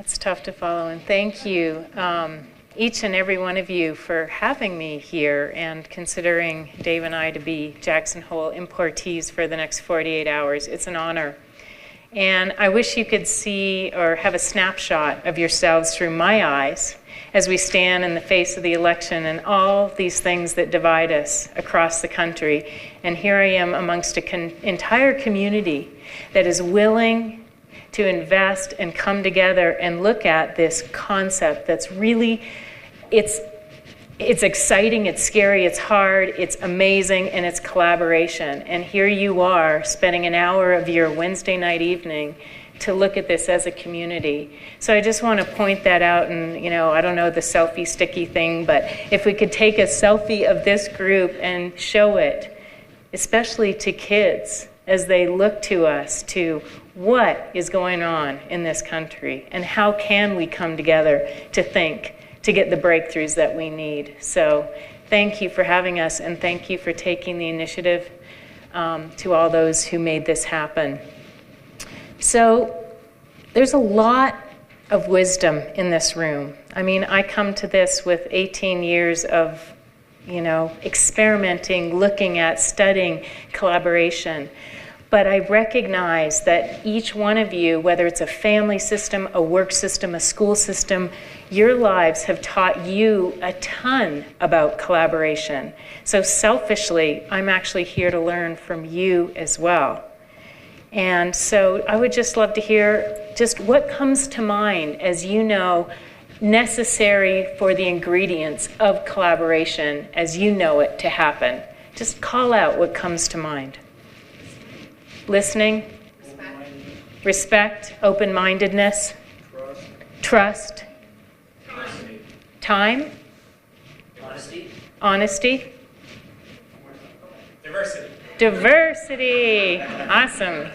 That's tough to follow, and thank you, each and every one of you, for having me here and considering Dave and I to be Jackson Hole importees for the next 48 hours. It's an honor. And I wish you could see or have a snapshot of yourselves through my eyes as we stand in the face of the election and all these things that divide us across the country. And here I am amongst an entire community that is willing to invest and come together and look at this concept that's really, it's exciting, it's scary, it's hard, it's amazing, and it's collaboration. And here you are spending an hour of your Wednesday night evening to look at this as a community. So I just want to point that out, and I don't know the selfie sticky thing, but if we could take a selfie of this group and show it, especially to kids, as they look to us to what is going on in this country and how can we come together to think, to get the breakthroughs that we need. So thank you for having us, and thank you for taking the initiative to all those who made this happen. So there's a lot of wisdom in this room. I mean, I come to this with 18 years of, experimenting, looking at, studying collaboration. But I recognize that each one of you, whether it's a family system, a work system, a school system, your lives have taught you a ton about collaboration. So selfishly, I'm actually here to learn from you as well. And so I would just love to hear just what comes to mind as necessary for the ingredients of collaboration as you know it to happen. Just call out what comes to mind. Listening, respect, open-mindedness, trust, time, honesty, diversity. Awesome.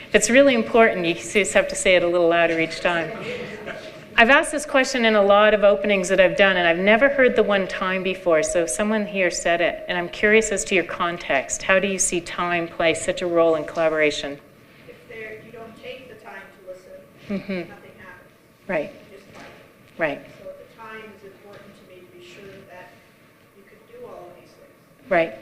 If it's really important, you just have to say it a little louder each time. I've asked this question in a lot of openings that I've done, and I've never heard the one time before, so someone here said it, and I'm curious as to your context. How do you see time play such a role in collaboration? If you don't take the time to listen, nothing happens. Right. You just fight. Right. So the time is important to me to be sure that you can do all of these things. Right.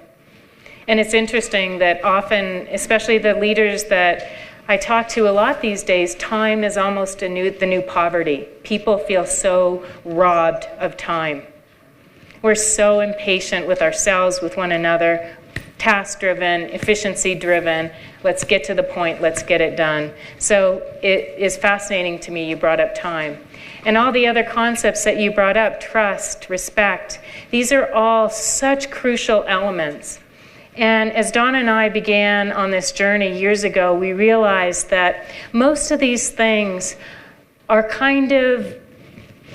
And it's interesting that often, especially the leaders that I talk to a lot these days, time is almost the new poverty. People feel so robbed of time. We're so impatient with ourselves, with one another, task-driven, efficiency-driven. Let's get to the point, let's get it done. So it is fascinating to me you brought up time. And all the other concepts that you brought up, trust, respect, these are all such crucial elements. And as Donna and I began on this journey years ago, we realized that most of these things are kind of,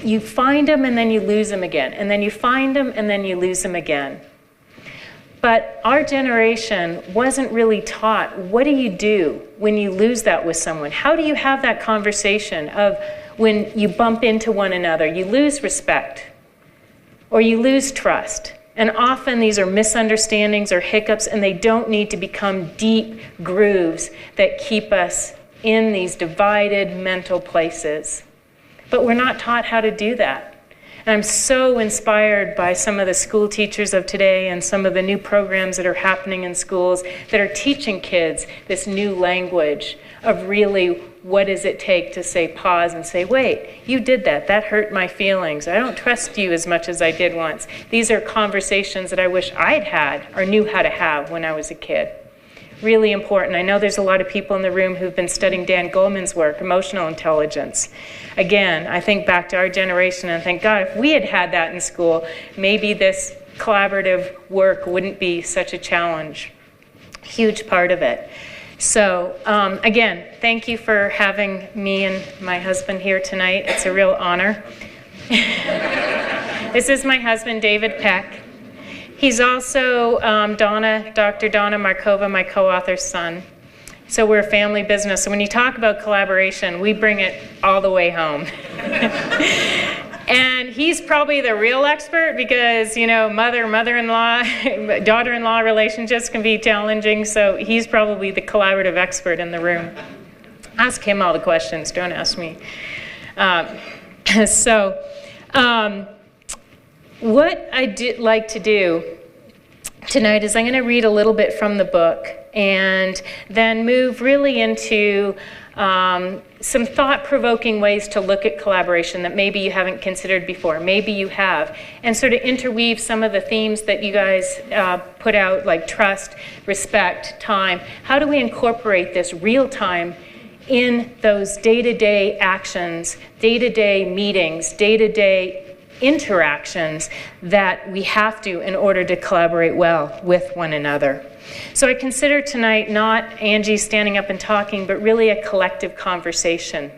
you find them and then you lose them again, and then you find them and then you lose them again. But our generation wasn't really taught, what do you do when you lose that with someone? How do you have that conversation of when you bump into one another, you lose respect or you lose trust? And often these are misunderstandings or hiccups, and they don't need to become deep grooves that keep us in these divided mental places. But we're not taught how to do that. And I'm so inspired by some of the school teachers of today and some of the new programs that are happening in schools that are teaching kids this new language of really what does it take to say pause and say, wait, you did that. That hurt my feelings. I don't trust you as much as I did once. These are conversations that I wish I'd had or knew how to have when I was a kid. Really important. I know there's a lot of people in the room who've been studying Dan Goleman's work, emotional intelligence. Again, I think back to our generation and think, God, if we had had that in school, maybe this collaborative work wouldn't be such a challenge. Huge part of it. So, again, thank you for having me and my husband here tonight. It's a real honor. This is my husband, David Peck. He's also Dr. Donna Markova, my co-author's son. So we're a family business. So when you talk about collaboration, we bring it all the way home. And he's probably the real expert because, mother-in-law, daughter-in-law relationships can be challenging. So he's probably the collaborative expert in the room. Ask him all the questions. Don't ask me. What I'd like to do tonight is I'm going to read a little bit from the book and then move really into some thought-provoking ways to look at collaboration that maybe you haven't considered before, maybe you have, and sort of interweave some of the themes that you guys put out, like trust, respect, time. How do we incorporate this real time in those day-to-day actions, day-to-day meetings, day-to-day interactions that we have to in order to collaborate well with one another? So I consider tonight not Angie standing up and talking, but really a collective conversation.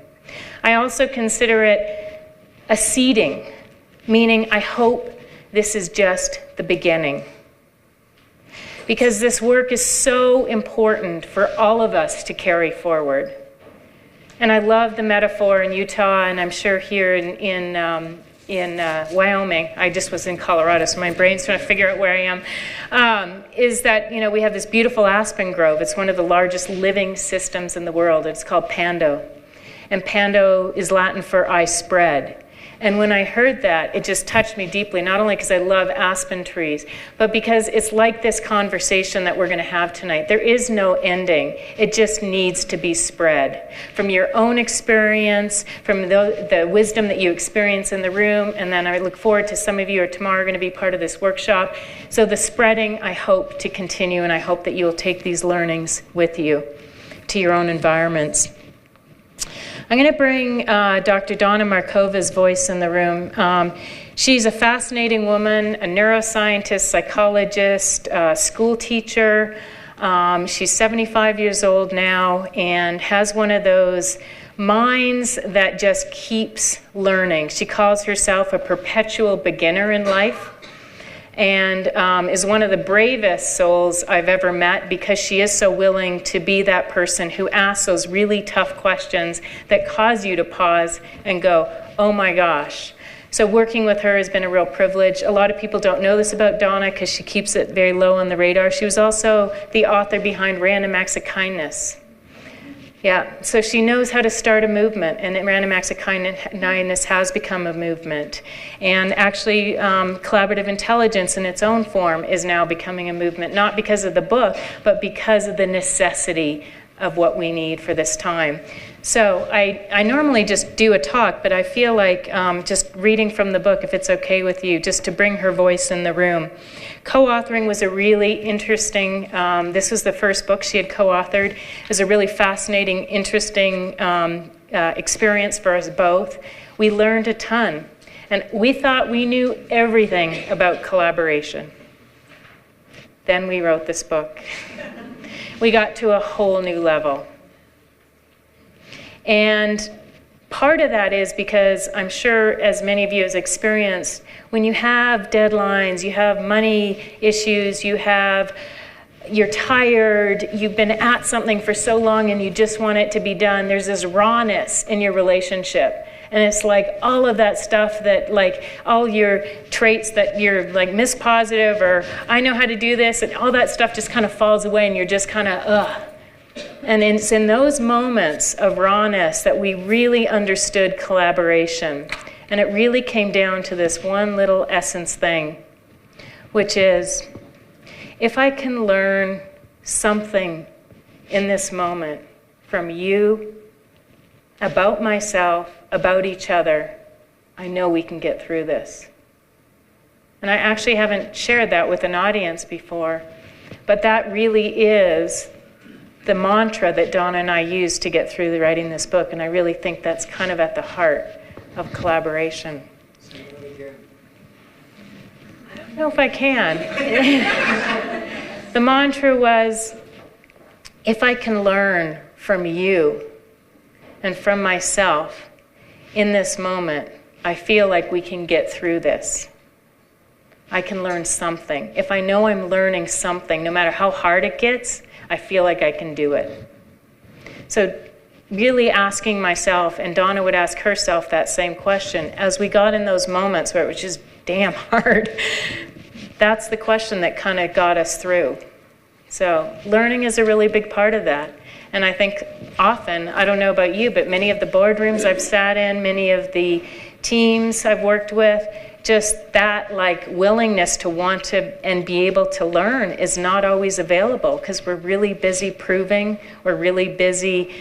I also consider it a seeding, meaning I hope this is just the beginning. Because this work is so important for all of us to carry forward. And I love the metaphor in Utah, and I'm sure here in Wyoming, I just was in Colorado, so my brain's trying to figure out where I am, is that, we have this beautiful aspen grove. It's one of the largest living systems in the world. It's called Pando. And Pando is Latin for I spread. And when I heard that, it just touched me deeply, not only because I love aspen trees, but because it's like this conversation that we're going to have tonight. There is no ending. It just needs to be spread. From your own experience, from the wisdom that you experience in the room, and then I look forward to some of you are tomorrow going to be part of this workshop. So the spreading, I hope to continue, and I hope that you'll take these learnings with you to your own environments. I'm going to bring Dr. Donna Markova's voice in the room. She's a fascinating woman, a neuroscientist, psychologist, school teacher. She's 75 years old now and has one of those minds that just keeps learning. She calls herself a perpetual beginner in life, and is one of the bravest souls I've ever met, because she is so willing to be that person who asks those really tough questions that cause you to pause and go, oh my gosh. So working with her has been a real privilege. A lot of people don't know this about Donna because she keeps it very low on the radar. She was also the author behind Random Acts of Kindness. Yeah, so she knows how to start a movement, and Random Acts of Kindness has become a movement. And actually, collaborative intelligence in its own form is now becoming a movement, not because of the book, but because of the necessity of what we need for this time. So I normally just do a talk, but I feel like just reading from the book, if it's okay with you, just to bring her voice in the room. Co-authoring was a really interesting, this was the first book she had co-authored. It was a really fascinating, interesting experience for us both. We learned a ton, and we thought we knew everything about collaboration. Then we wrote this book. We got to a whole new level. And part of that is because I'm sure, as many of you have experienced, when you have deadlines, you have money issues, you're tired, you've been at something for so long and you just want it to be done, there's this rawness in your relationship. And it's like all of that stuff that, like, all your traits that you're like miss positive, or I know how to do this, and all that stuff just kind of falls away and you're just kind of, ugh. And it's in those moments of rawness that we really understood collaboration. And it really came down to this one little essence thing, which is, if I can learn something in this moment from you, about myself, about each other, I know we can get through this. And I actually haven't shared that with an audience before, but that really is the mantra that Donna and I used to get through writing this book, and I really think that's kind of at the heart of collaboration. Say that again. I don't know if I can. The mantra was, if I can learn from you and from myself in this moment, I feel like we can get through this. I can learn something. If I know I'm learning something, no matter how hard it gets, I feel like I can do it. So really asking myself, and Donna would ask herself that same question, as we got in those moments where it was just damn hard, that's the question that kind of got us through. So learning is a really big part of that. And I think often, I don't know about you, but many of the boardrooms I've sat in, many of the teams I've worked with, just that like willingness to want to and be able to learn is not always available because we're really busy proving, we're really busy,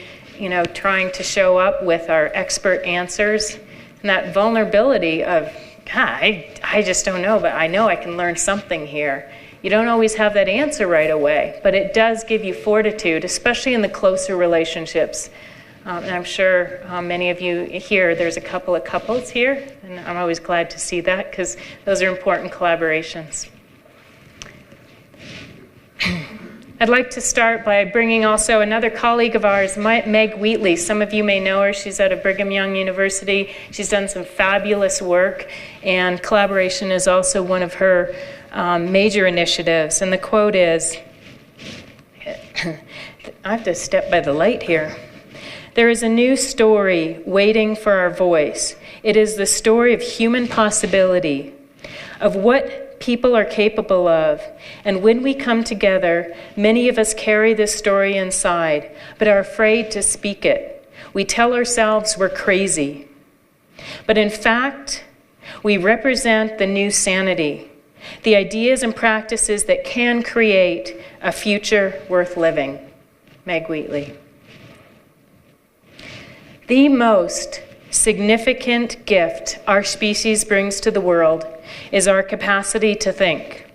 trying to show up with our expert answers. And that vulnerability of, I just don't know, but I know I can learn something here. You don't always have that answer right away, but it does give you fortitude, especially in the closer relationships. And I'm sure many of you here, there's a couple of couples here, and I'm always glad to see that because those are important collaborations. I'd like to start by bringing also another colleague of ours, Meg Wheatley. Some of you may know her. She's out of Brigham Young University. She's done some fabulous work, and collaboration is also one of her major initiatives. And the quote is, I have to step by the light here. There is a new story waiting for our voice. It is the story of human possibility, of what people are capable of. And when we come together, many of us carry this story inside, but are afraid to speak it. We tell ourselves we're crazy. But in fact, we represent the new sanity, the ideas and practices that can create a future worth living. Meg Wheatley. The most significant gift our species brings to the world is our capacity to think.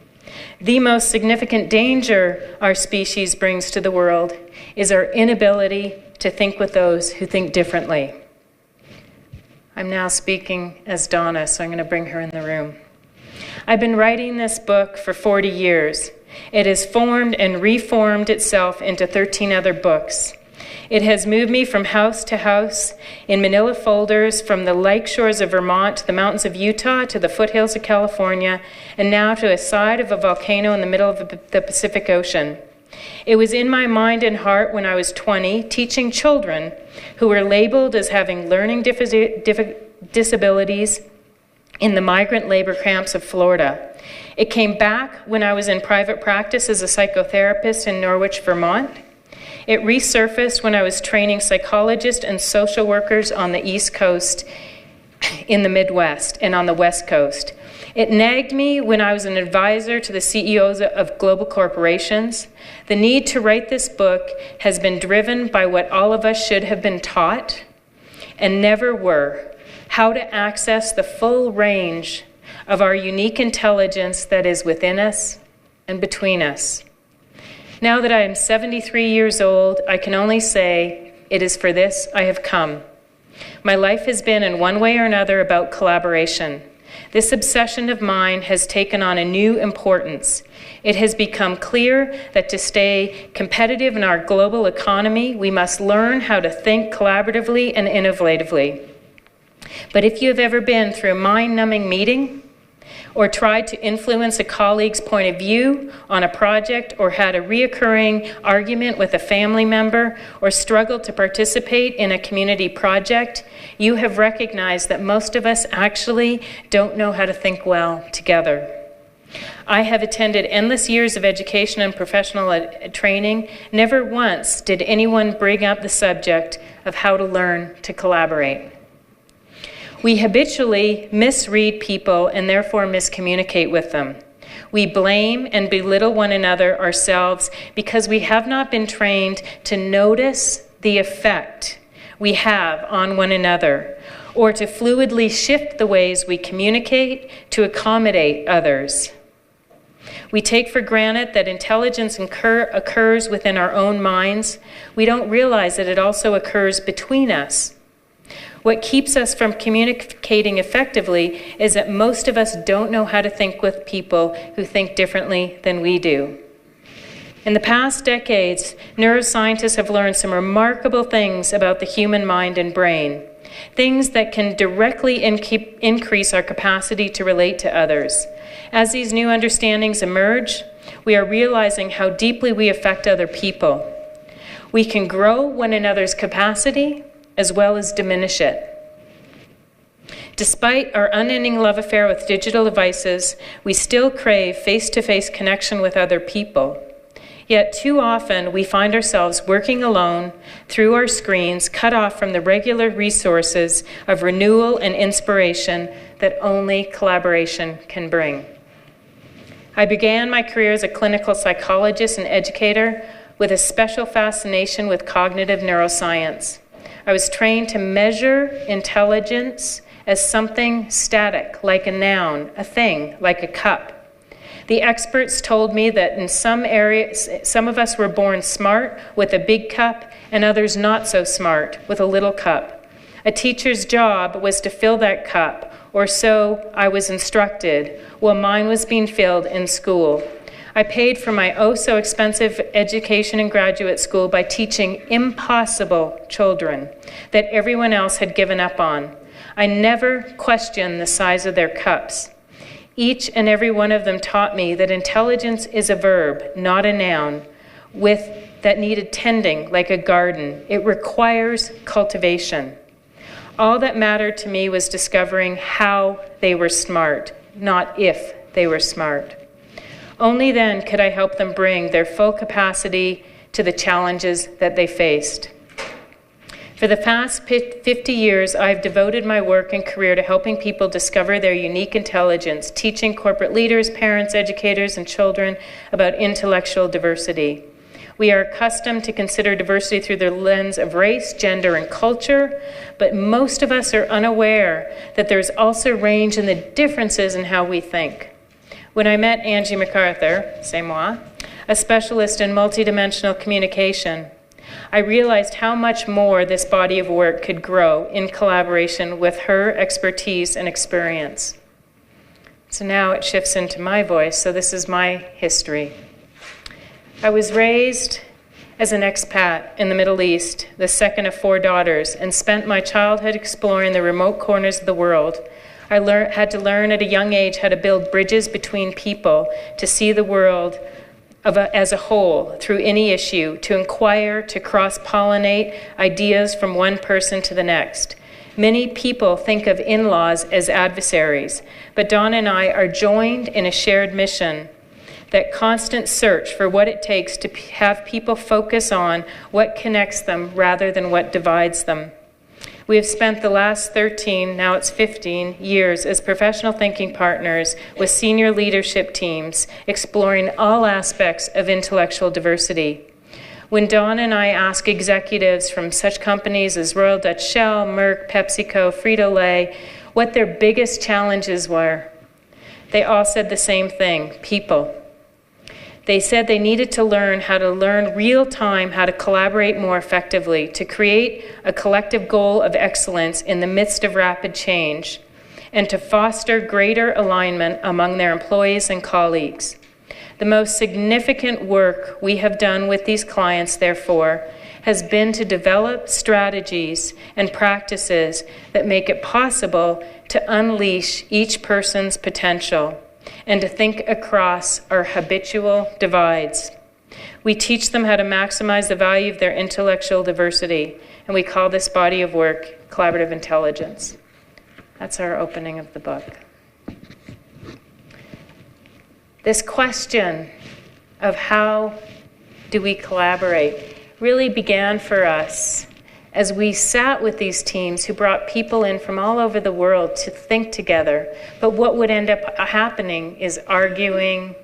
The most significant danger our species brings to the world is our inability to think with those who think differently. I'm now speaking as Donna, so I'm going to bring her in the room. I've been writing this book for 40 years. It has formed and reformed itself into 13 other books. It has moved me from house to house in manila folders, from the lake shores of Vermont to the mountains of Utah to the foothills of California, and now to a side of a volcano in the middle of the Pacific Ocean. It was in my mind and heart when I was 20, teaching children who were labeled as having learning disabilities in the migrant labor camps of Florida. It came back when I was in private practice as a psychotherapist in Norwich, Vermont. It resurfaced when I was training psychologists and social workers on the East Coast, in the Midwest, and on the West Coast. It nagged me when I was an advisor to the CEOs of global corporations. The need to write this book has been driven by what all of us should have been taught and never were: how to access the full range of our unique intelligence that is within us and between us. Now that I am 73 years old, I can only say, it is for this I have come. My life has been, in one way or another, about collaboration. This obsession of mine has taken on a new importance. It has become clear that to stay competitive in our global economy, we must learn how to think collaboratively and innovatively. But if you have ever been through a mind-numbing meeting, or tried to influence a colleague's point of view on a project, or had a reoccurring argument with a family member, or struggled to participate in a community project, you have recognized that most of us actually don't know how to think well together. I have attended endless years of education and professional training. Never once did anyone bring up the subject of how to learn to collaborate. We habitually misread people and therefore miscommunicate with them. We blame and belittle one another ourselves because we have not been trained to notice the effect we have on one another, or to fluidly shift the ways we communicate to accommodate others. We take for granted that intelligence occurs within our own minds. We don't realize that it also occurs between us. What keeps us from communicating effectively is that most of us don't know how to think with people who think differently than we do. In the past decades, neuroscientists have learned some remarkable things about the human mind and brain, things that can directly increase our capacity to relate to others. As these new understandings emerge, we are realizing how deeply we affect other people. We can grow one another's capacity as well as diminish it. Despite our unending love affair with digital devices, we still crave face-to-face connection with other people. Yet too often we find ourselves working alone through our screens, cut off from the regular resources of renewal and inspiration that only collaboration can bring. I began my career as a clinical psychologist and educator with a special fascination with cognitive neuroscience. I was trained to measure intelligence as something static, like a noun, a thing, like a cup. The experts told me that in some areas, some of us were born smart with a big cup and others not so smart with a little cup. A teacher's job was to fill that cup, or so I was instructed, while mine was being filled in school. I paid for my oh-so-expensive education in graduate school by teaching impossible children that everyone else had given up on. I never questioned the size of their cups. Each and every one of them taught me that intelligence is a verb, not a noun, that needed tending like a garden. It requires cultivation. All that mattered to me was discovering how they were smart, not if they were smart. Only then could I help them bring their full capacity to the challenges that they faced. For the past 50 years, I've devoted my work and career to helping people discover their unique intelligence, teaching corporate leaders, parents, educators, and children about intellectual diversity. We are accustomed to consider diversity through the lens of race, gender, and culture, but most of us are unaware that there's also range in the differences in how we think. When I met Angie McArthur, c'est moi, a specialist in multidimensional communication, I realized how much more this body of work could grow in collaboration with her expertise and experience. So now it shifts into my voice, so this is my history. I was raised as an expat in the Middle East, the second of 4 daughters, and spent my childhood exploring the remote corners of the world. I had to learn at a young age how to build bridges between people, to see the world as a whole through any issue, to inquire, to cross-pollinate ideas from one person to the next. Many people think of in-laws as adversaries, but Donna and I are joined in a shared mission, that constant search for what it takes to have people focus on what connects them rather than what divides them. We have spent the last 13, now it's 15, years as professional thinking partners with senior leadership teams, exploring all aspects of intellectual diversity. When Donna and I ask executives from such companies as Royal Dutch Shell, Merck, PepsiCo, Frito-Lay, what their biggest challenges were, they all said the same thing: people. They said they needed to learn how to learn real time, how to collaborate more effectively, to create a collective goal of excellence in the midst of rapid change, and to foster greater alignment among their employees and colleagues. The most significant work we have done with these clients, therefore, has been to develop strategies and practices that make it possible to unleash each person's potential and to think across our habitual divides. We teach them how to maximize the value of their intellectual diversity, and we call this body of work collaborative intelligence. That's our opening of the book. This question of how do we collaborate really began for us as we sat with these teams who brought people in from all over the world to think together. But what would end up happening is arguing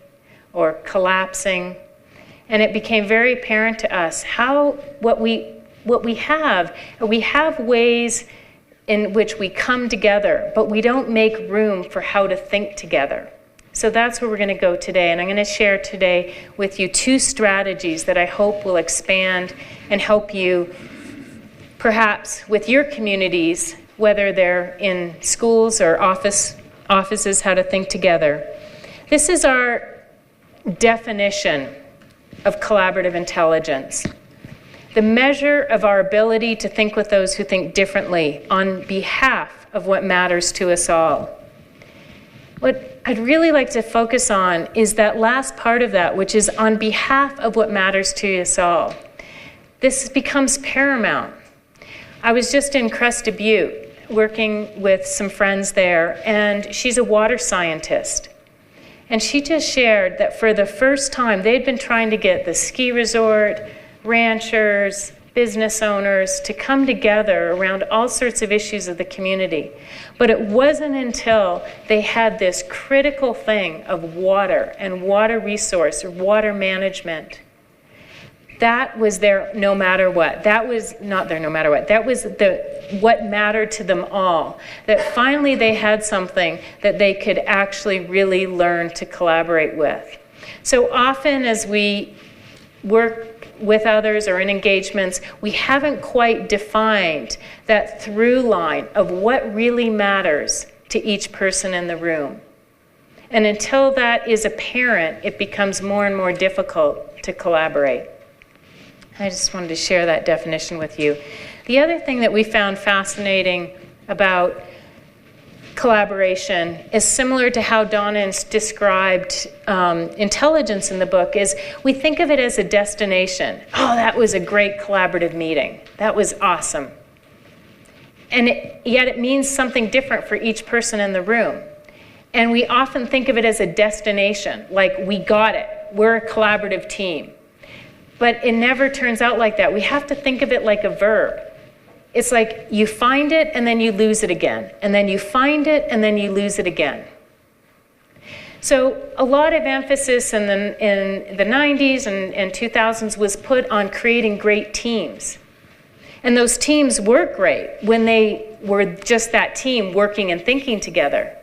or collapsing. And it became very apparent to us how what we have ways in which we come together, but we don't make room for how to think together. So that's where we're going to go today. And I'm going to share today with you 2 strategies that I hope will expand and help you perhaps with your communities, whether they're in schools or offices, how to think together. This is our definition of collaborative intelligence. The measure of our ability to think with those who think differently on behalf of what matters to us all. What I'd really like to focus on is that last part of that, which is on behalf of what matters to us all. This becomes paramount. I was just in Crested Butte working with some friends there, and she's a water scientist. And she just shared that for the first time, they'd been trying to get the ski resort, ranchers, business owners to come together around all sorts of issues of the community. But it wasn't until they had this critical thing of water and water resource or water management. That was their no matter what. That was not their no matter what. That was what mattered to them all. That finally they had something that they could actually really learn to collaborate with. So often as we work with others or in engagements, we haven't quite defined that through line of what really matters to each person in the room. And until that is apparent, it becomes more and more difficult to collaborate. I just wanted to share that definition with you. The other thing that we found fascinating about collaboration is similar to how Donna described intelligence in the book, is we think of it as a destination. Oh, that was a great collaborative meeting. That was awesome. And yet it means something different for each person in the room. And we often think of it as a destination, like we got it. We're a collaborative team. But it never turns out like that. We have to think of it like a verb. It's like you find it and then you lose it again. And then you find it and then you lose it again. So a lot of emphasis in the 90s and 2000s was put on creating great teams. And those teams were great when they were just that team working and thinking together.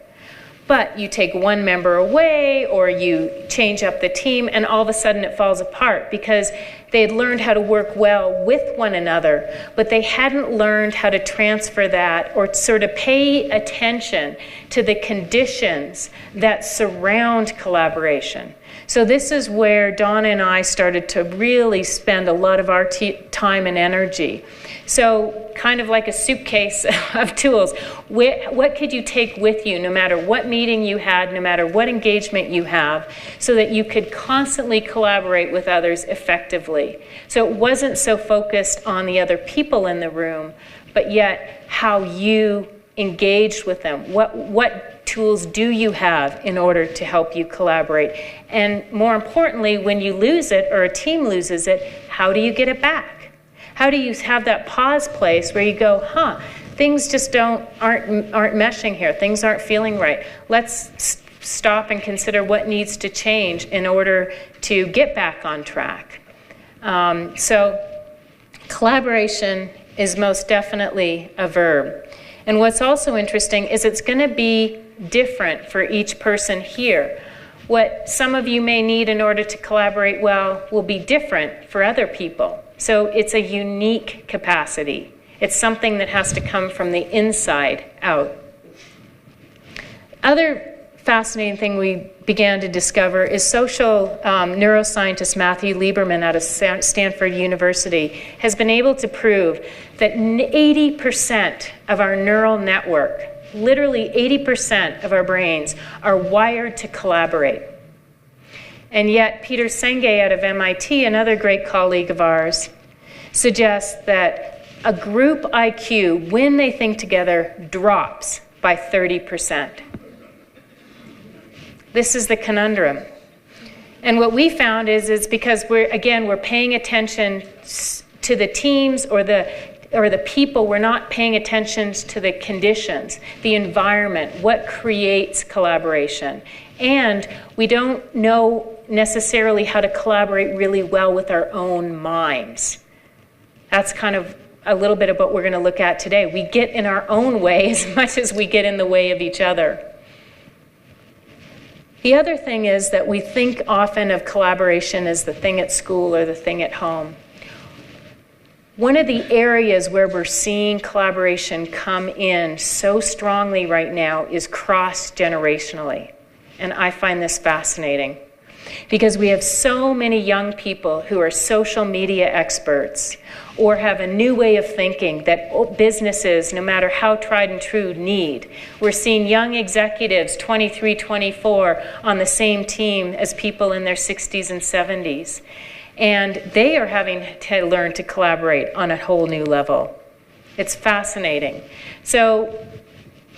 But you take one member away or you change up the team and all of a sudden it falls apart because they had learned how to work well with one another, but they hadn't learned how to transfer that or sort of pay attention to the conditions that surround collaboration. So this is where Donna and I started to really spend a lot of our time and energy. So kind of like a suitcase of tools. What could you take with you no matter what meeting you had, no matter what engagement you have, so that you could constantly collaborate with others effectively? So it wasn't so focused on the other people in the room, but yet how you engaged with them. What tools do you have in order to help you collaborate? And more importantly, when you lose it or a team loses it, how do you get it back? How do you have that pause place where you go, things just aren't meshing here. Things aren't feeling right. Let's stop and consider what needs to change in order to get back on track. So collaboration is most definitely a verb. And what's also interesting is it's going to be different for each person here. What some of you may need in order to collaborate well will be different for other people. So it's a unique capacity. It's something that has to come from the inside out. Other fascinating thing we began to discover is social neuroscientist Matthew Lieberman out of Stanford University has been able to prove that 80% of our neural network, literally 80% of our brains, are wired to collaborate. And yet Peter Senge out of MIT, another great colleague of ours, suggests that a group IQ, when they think together, drops by 30%. This is the conundrum. And what we found is it's because we're paying attention to the teams or the people. We're not paying attention to the conditions, the environment, what creates collaboration. And we don't know necessarily how to collaborate really well with our own minds. That's kind of a little bit of what we're going to look at today. We get in our own way as much as we get in the way of each other. The other thing is that we think often of collaboration as the thing at school or the thing at home. One of the areas where we're seeing collaboration come in so strongly right now is cross-generationally. And I find this fascinating because we have so many young people who are social media experts or have a new way of thinking that businesses, no matter how tried and true, need. We're seeing young executives, 23, 24, on the same team as people in their 60s and 70s. And they are having to learn to collaborate on a whole new level. It's fascinating. So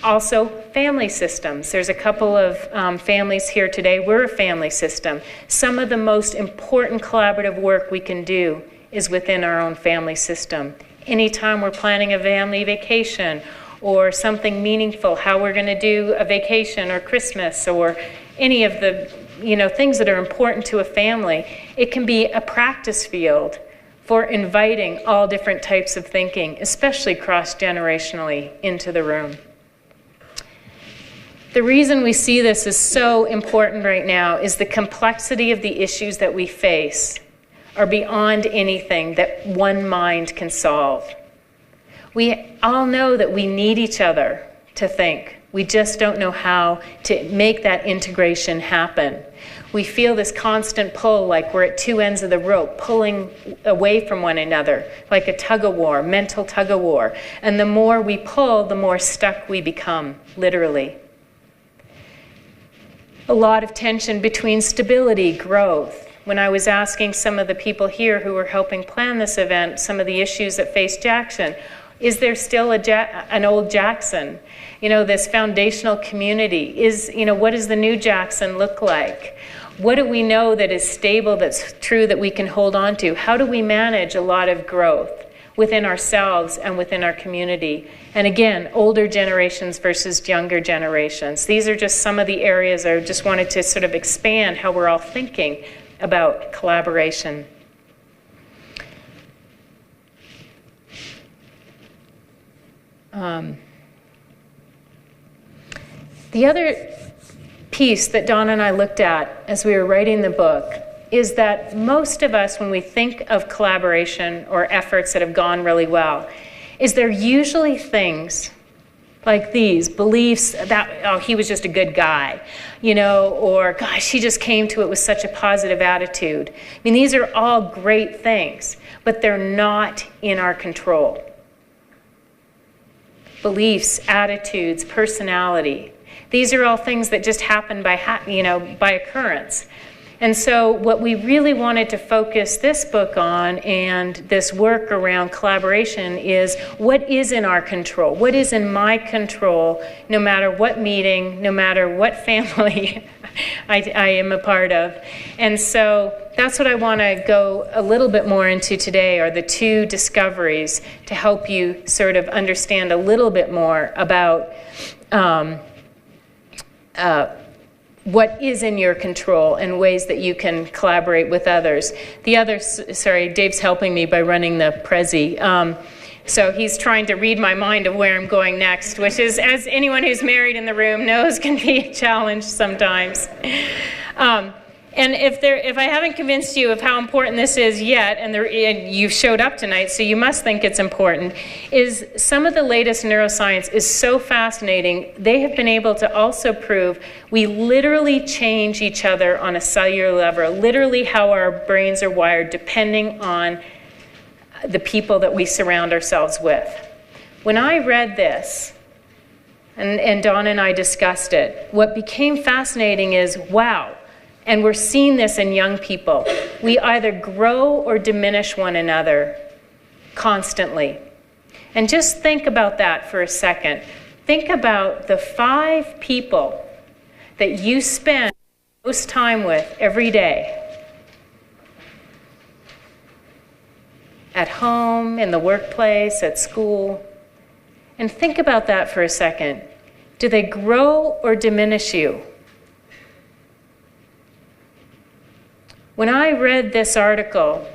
Also, family systems. There's a couple of families here today. We're a family system. Some of the most important collaborative work we can do is within our own family system. Anytime we're planning a family vacation or something meaningful, how we're going to do a vacation or Christmas or any of the things that are important to a family, it can be a practice field for inviting all different types of thinking, especially cross-generationally, into the room. The reason we see this as so important right now is the complexity of the issues that we face are beyond anything that one mind can solve. We all know that we need each other to think. We just don't know how to make that integration happen. We feel this constant pull, like we're at two ends of the rope, pulling away from one another, like a tug-of-war, mental tug-of-war. And the more we pull, the more stuck we become, literally. A lot of tension between stability, growth. When I was asking some of the people here who were helping plan this event, some of the issues that faced Jackson, is there still an old Jackson? This foundational community. What does the new Jackson look like? What do we know that is stable, that's true, that we can hold on to? How do we manage a lot of growth within ourselves and within our community? And again, older generations versus younger generations. These are just some of the areas I just wanted to sort of expand how we're all thinking about collaboration. The other piece that Donna and I looked at as we were writing the book is that most of us, when we think of collaboration or efforts that have gone really well, is they're usually things like these, beliefs that, oh, he was just a good guy, or gosh, he just came to it with such a positive attitude. I mean, these are all great things, but they're not in our control. Beliefs, attitudes, personality. These are all things that just happen by occurrence. And so what we really wanted to focus this book on and this work around collaboration is what is in our control, what is in my control, no matter what meeting, no matter what family I am a part of. And so that's what I want to go a little bit more into today, are the two discoveries to help you sort of understand a little bit more about what is in your control and ways that you can collaborate with others. The other, Dave's helping me by running the Prezi. So he's trying to read my mind of where I'm going next, which is, as anyone who's married in the room knows, can be a challenge sometimes. And if I haven't convinced you of how important this is yet, and you showed up tonight, so you must think it's important, is some of the latest neuroscience is so fascinating. They have been able to also prove we literally change each other on a cellular level, literally how our brains are wired depending on the people that we surround ourselves with. When I read this, and Donna and I discussed it, what became fascinating is, wow, and we're seeing this in young people. We either grow or diminish one another constantly. And just think about that for a second. Think about the 5 people that you spend most time with every day. At home, in the workplace, at school. And think about that for a second. Do they grow or diminish you? When I read this article,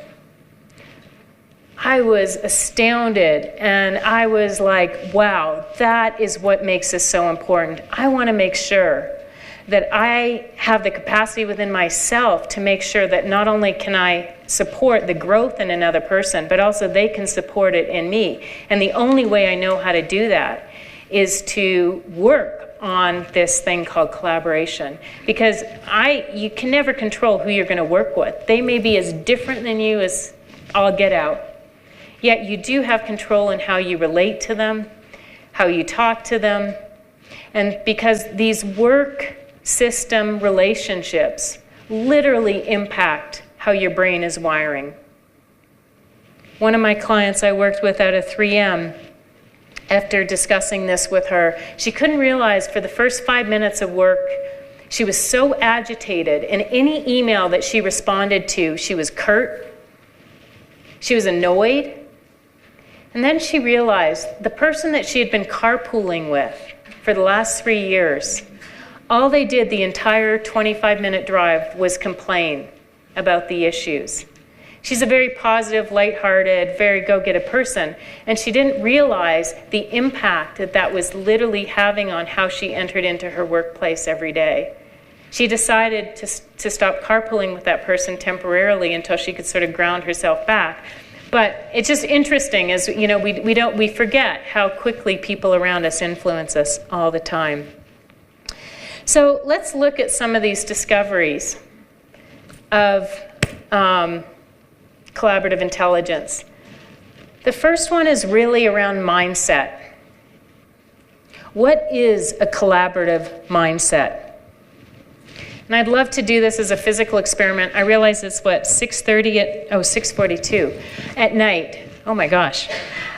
I was astounded, and I was like, wow, that is what makes this so important. I want to make sure that I have the capacity within myself to make sure that not only can I support the growth in another person, but also they can support it in me. And the only way I know how to do that is to work on this thing called collaboration, because you can never control who you're going to work with. They may be as different than you as all get out, yet you do have control in how you relate to them, how you talk to them, and because these work system relationships literally impact how your brain is wiring. One of my clients I worked with out of 3M, after discussing this with her, she couldn't realize for the first 5 minutes of work, she was so agitated. In any email that she responded to, she was curt, she was annoyed. And then she realized the person that she had been carpooling with for the last 3 years, all they did the entire 25-minute drive was complain about the issues. She's a very positive, lighthearted, very go-getter person, and she didn't realize the impact that that was literally having on how she entered into her workplace every day. She decided to stop carpooling with that person temporarily until she could sort of ground herself back. But it's just interesting, as you know, we forget how quickly people around us influence us all the time. So let's look at some of these discoveries of collaborative intelligence. The first one is really around mindset. What is a collaborative mindset? And I'd love to do this as a physical experiment. I realize it's 6:42 at night. Oh my gosh.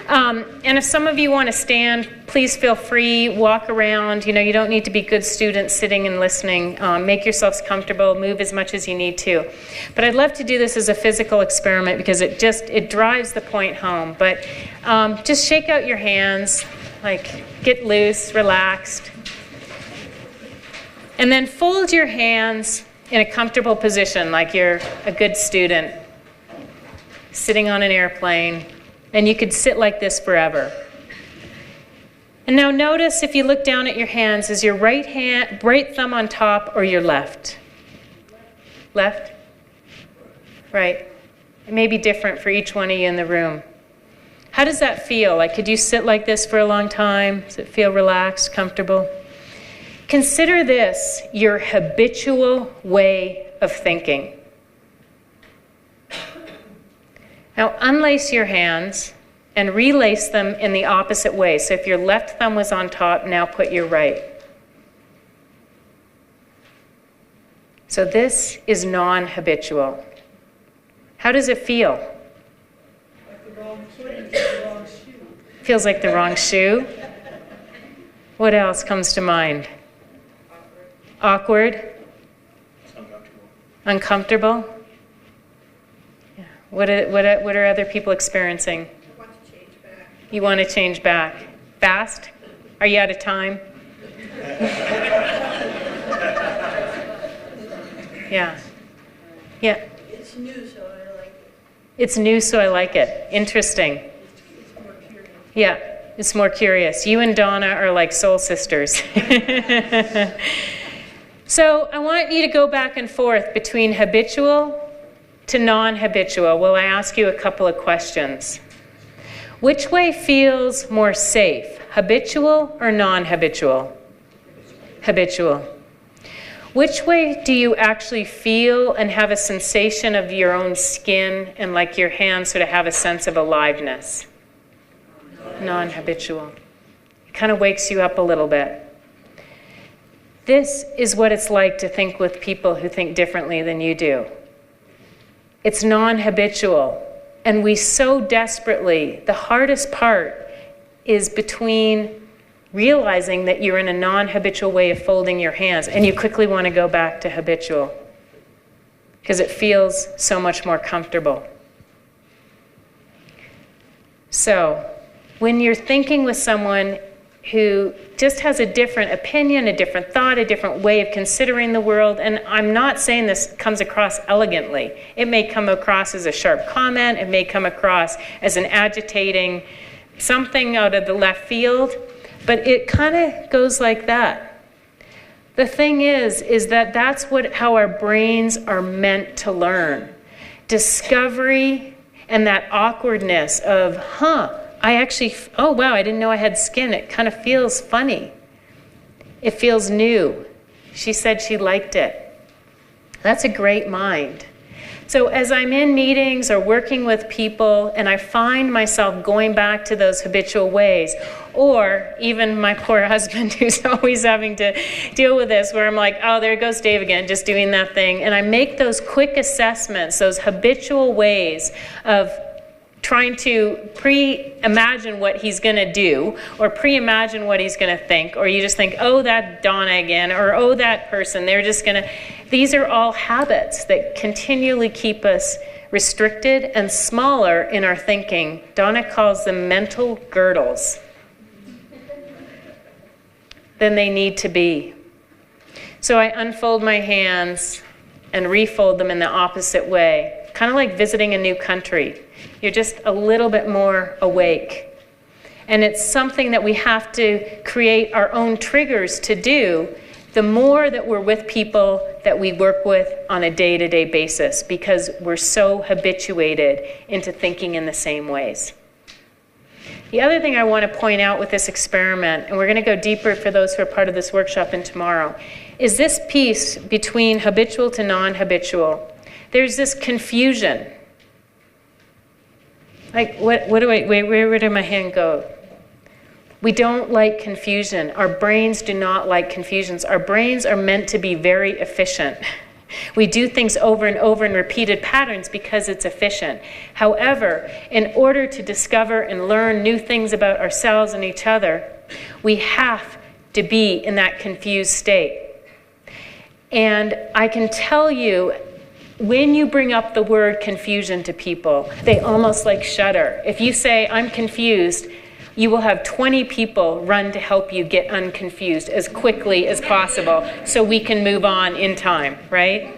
And if some of you want to stand, please feel free, walk around. You know, you don't need to be good students sitting and listening. Make yourselves comfortable, move as much as you need to. But I'd love to do this as a physical experiment because it drives the point home. But just shake out your hands, like get loose, relaxed. And then fold your hands in a comfortable position, like you're a good student sitting on an airplane. And you could sit like this forever. And now notice if you look down at your hands, is your right thumb on top or your left? Left? Right. It may be different for each one of you in the room. How does that feel? Like, could you sit like this for a long time? Does it feel relaxed, comfortable? Consider this your habitual way of thinking. Now unlace your hands and relace them in the opposite way. So if your left thumb was on top, now put your right. So this is non-habitual. How does it feel? Like the wrong place, the wrong shoe. Feels like the wrong shoe. What else comes to mind? Awkward? Uncomfortable? Yeah. What are other people experiencing? I want to change back. You want to change back. Fast? Are you out of time? Yeah. Yeah. It's new, so I like it. It's new, so I like it. Interesting. It's more curious. Yeah, it's more curious. You and Donna are like soul sisters. So I want you to go back and forth between habitual to non-habitual. Will I ask you a couple of questions? Which way feels more safe, habitual or non-habitual? Habitual. Which way do you actually feel and have a sensation of your own skin and like your hands sort of have a sense of aliveness? Non-habitual. It kind of wakes you up a little bit. This is what it's like to think with people who think differently than you do. It's non-habitual. And we so desperately, the hardest part is between realizing that you're in a non-habitual way of folding your hands and you quickly want to go back to habitual because it feels so much more comfortable. So, when you're thinking with someone who just has a different opinion, a different thought, a different way of considering the world, and I'm not saying this comes across elegantly. It may come across as a sharp comment, it may come across as an agitating something out of the left field, but it kind of goes like that. The thing is that that's how our brains are meant to learn. Discovery and that awkwardness of, oh wow, I didn't know I had skin. It kind of feels funny. It feels new. She said she liked it. That's a great mind. So as I'm in meetings or working with people and I find myself going back to those habitual ways, or even my poor husband who's always having to deal with this, where I'm like, oh, there goes Dave again, just doing that thing. And I make those quick assessments, those habitual ways of trying to pre-imagine what he's going to do, or pre-imagine what he's going to think, or you just think, oh, that Donna again, or oh, that person, they're just going to... These are all habits that continually keep us restricted and smaller in our thinking. Donna calls them mental girdles than they need to be. So I unfold my hands and refold them in the opposite way, kind of like visiting a new country. You're just a little bit more awake. And it's something that we have to create our own triggers to do the more that we're with people that we work with on a day-to-day basis, because we're so habituated into thinking in the same ways. The other thing I want to point out with this experiment, and we're going to go deeper for those who are part of this workshop and tomorrow, is this piece between habitual to non-habitual. There's this confusion. Like, where did my hand go? We don't like confusion. Our brains do not like confusions. Our brains are meant to be very efficient. We do things over and over in repeated patterns because it's efficient. However, in order to discover and learn new things about ourselves and each other, we have to be in that confused state. And I can tell you, when you bring up the word confusion to people, they almost like shudder. If you say, I'm confused, you will have 20 people run to help you get unconfused as quickly as possible so we can move on in time, right?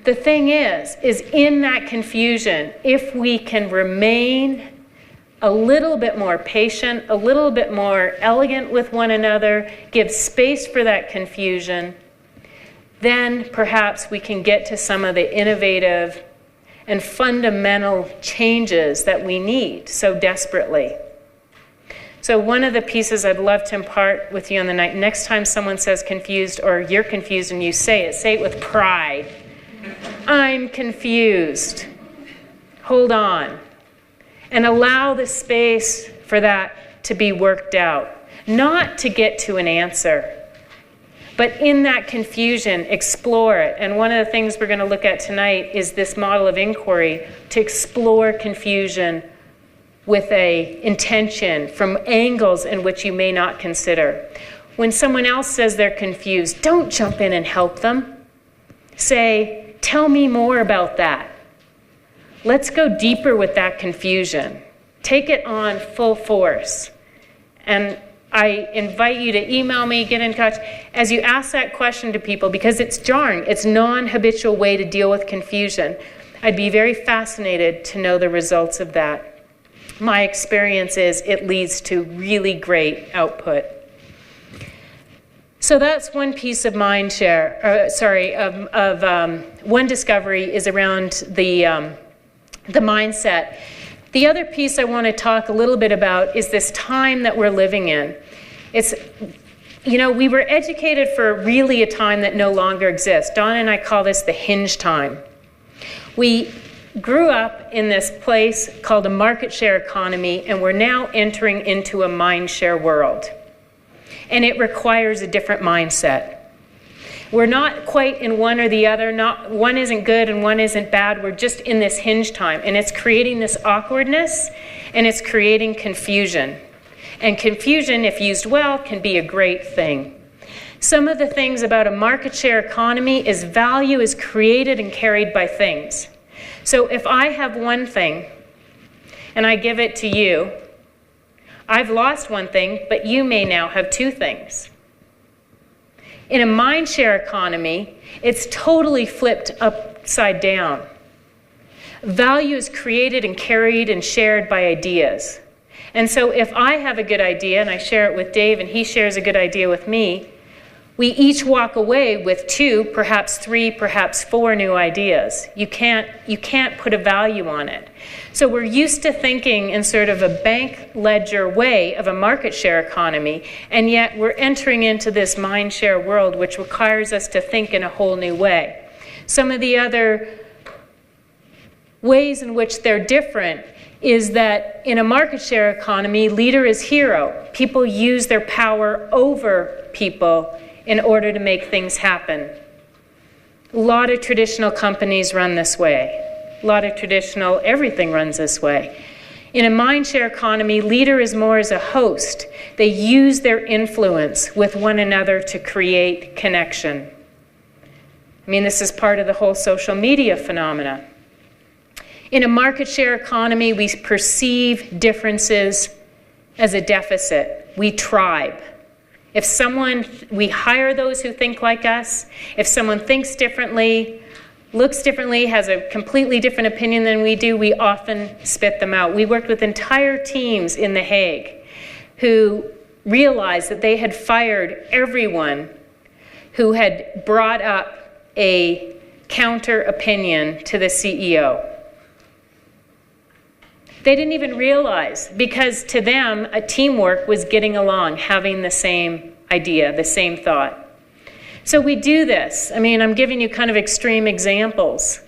The thing is in that confusion, if we can remain a little bit more patient, a little bit more elegant with one another, give space for that confusion, then perhaps we can get to some of the innovative and fundamental changes that we need so desperately. So one of the pieces I'd love to impart with you on the night, next time someone says confused or you're confused and you say it with pride. I'm confused. Hold on. And allow the space for that to be worked out. Not to get to an answer, but in that confusion, explore it. And one of the things we're going to look at tonight is this model of inquiry, to explore confusion with a intention from angles in which you may not consider. When someone else says they're confused, don't jump in and help them. Say, tell me more about that. Let's go deeper with that confusion. Take it on full force. And I invite you to email me, get in touch. As you ask that question to people, because it's jarring, it's a non-habitual way to deal with confusion, I'd be very fascinated to know the results of that. My experience is it leads to really great output. So that's one piece of mind share, one discovery is around the mindset. The other piece I want to talk a little bit about is this time that we're living in. It's, we were educated for really a time that no longer exists. Donna and I call this the hinge time. We grew up in this place called a market share economy, and we're now entering into a mind share world. And it requires a different mindset. We're not quite in one or the other. Not one isn't good and one isn't bad. We're just in this hinge time. And it's creating this awkwardness, and it's creating confusion. And confusion, if used well, can be a great thing. Some of the things about a market share economy is value is created and carried by things. So if I have one thing and I give it to you, I've lost one thing, but you may now have two things. In a mind share economy, it's totally flipped upside down. Value is created and carried and shared by ideas. And so if I have a good idea and I share it with Dave and he shares a good idea with me, we each walk away with 2, perhaps 3, perhaps 4 new ideas. You can't put a value on it. So we're used to thinking in sort of a bank ledger way of a market share economy, and yet we're entering into this mind share world, which requires us to think in a whole new way. Some of the other ways in which they're different is that in a market share economy, leader is hero. People use their power over people in order to make things happen. A lot of traditional companies run this way. a lot of traditional, everything runs this way. In a mindshare economy, leader is more as a host. They use their influence with one another to create connection. I mean, this is part of the whole social media phenomena. In a market share economy, we perceive differences as a deficit. We tribe. We hire those who think like us. If someone thinks differently, looks differently, has a completely different opinion than we do, we often spit them out. We worked with entire teams in The Hague who realized that they had fired everyone who had brought up a counter opinion to the CEO. They didn't even realize, because to them, a teamwork was getting along, having the same idea, the same thought. So we do this. I mean, I'm giving you kind of extreme examples.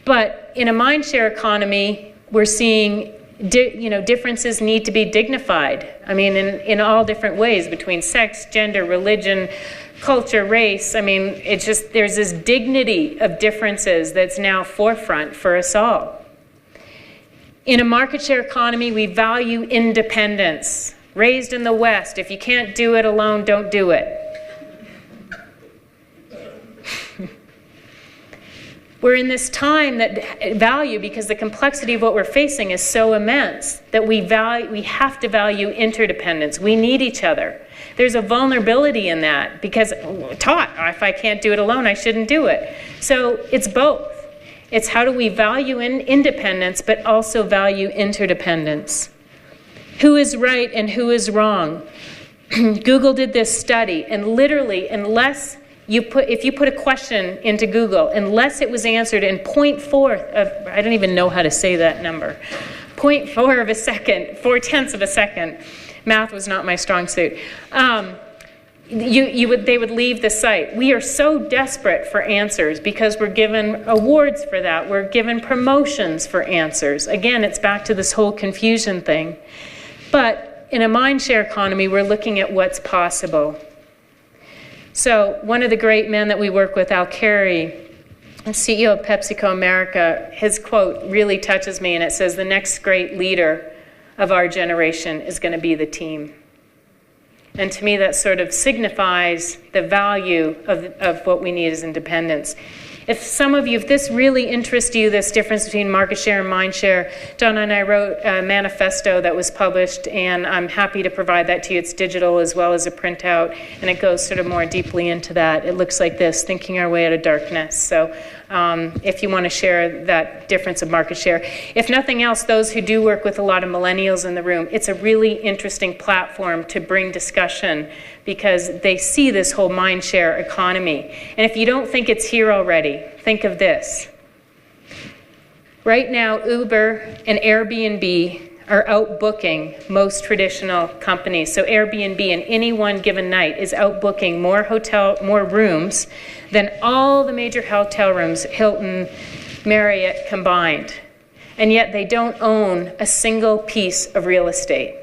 But in a mindshare economy, we're seeing differences need to be dignified. I mean, in all different ways, between sex, gender, religion, culture, race. I mean, it's just, there's this dignity of differences that's now forefront for us all. In a market share economy, we value independence. Raised in the West, if you can't do it alone, don't do it. We're in this time that value, because the complexity of what we're facing is so immense, that we have to value interdependence. We need each other. There's a vulnerability in that, because if I can't do it alone, I shouldn't do it. So it's both. It's how do we value independence, but also value interdependence. Who is right and who is wrong? Google did this study, and literally, if you put a question into Google, unless it was answered in 0.4 of, I don't even know how to say that number, 0.4 of a second, 0.4 of a second. Math was not my strong suit. They would leave the site. We are so desperate for answers because we're given awards for that. We're given promotions for answers. Again, it's back to this whole confusion thing. But in a mindshare economy, we're looking at what's possible. So one of the great men that we work with, Al Carey, CEO of PepsiCo America, his quote really touches me, and it says, "The next great leader of our generation is going to be the team." And to me, that sort of signifies the value of what we need as independence. If this really interests you, this difference between market share and mind share, Donna and I wrote a manifesto that was published, and I'm happy to provide that to you. It's digital as well as a printout, and it goes sort of more deeply into that. It looks like this: thinking our way out of darkness. So if you want to share that difference of market share. If nothing else, those who do work with a lot of millennials in the room, it's a really interesting platform to bring discussion, because they see this whole mind share economy. And if you don't think it's here already, think of this. Right now, Uber and Airbnb are outbooking most traditional companies. So Airbnb in any one given night is outbooking more rooms than all the major hotel rooms, Hilton, Marriott combined. And yet they don't own a single piece of real estate.